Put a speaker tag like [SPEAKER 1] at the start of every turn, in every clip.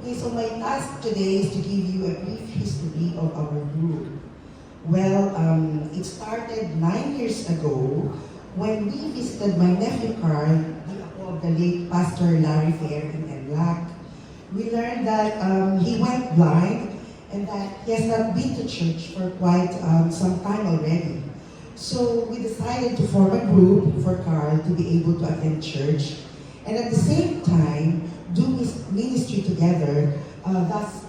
[SPEAKER 1] Okay, so my task today is to give you a brief history of our group. Well, it started 9 years ago when we visited my nephew Carl, the apo of the late Pastor Larry Fair in Enlac. We learned that he went blind and that he has not been to church for quite some time already. So we decided to form a group for Carl to be able to attend church and at the same time do ministry together. Thus,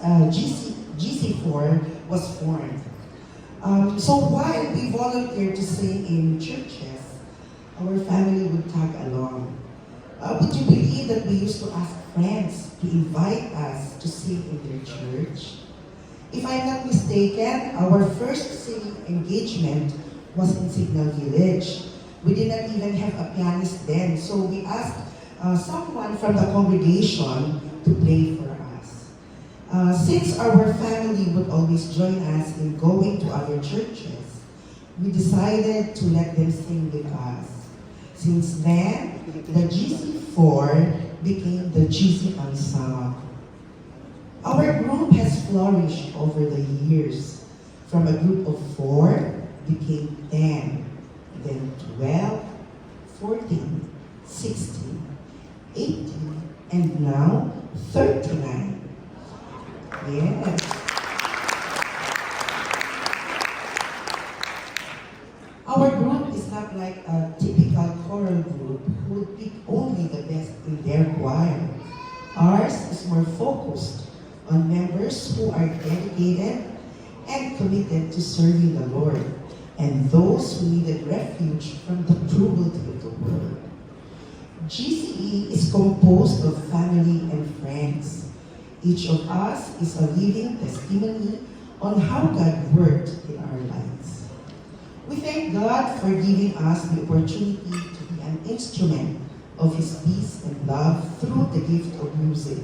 [SPEAKER 1] GC4 was formed. So while we volunteered to sing in churches, our family would tag along. Would you believe that we used to ask friends to invite us to sing in their church? If I'm not mistaken, our first singing engagement was in Signal Village. We did not even have a pianist then, so we asked someone from the congregation to play for us. Since our family would always join us in going to other churches, we decided to let them sing with us. Since then, the GC4 became the GC Ensemble. Our group has flourished over the years. From a group of 4, became 10, then 12, 14, 16, 18, and now 39. Yes. Our group is not like a typical choral group who would pick only the best in their choir. Ours is more focused on members who are dedicated and committed to serving the Lord, and those who needed refuge from the cruelty of the world. GCE is composed of family and friends. Each of us is a living testimony on how God worked in our lives. We thank God for giving us the opportunity to be an instrument of His peace and love through the gift of music.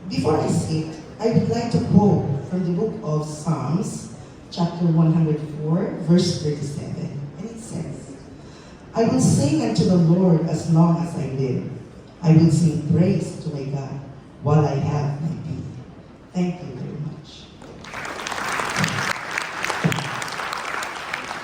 [SPEAKER 1] Before I sit, I would like to quote from the book of Psalms, chapter 104, verse 37. And it says, I will sing unto the Lord as long as I live. I will sing praise to my God while I have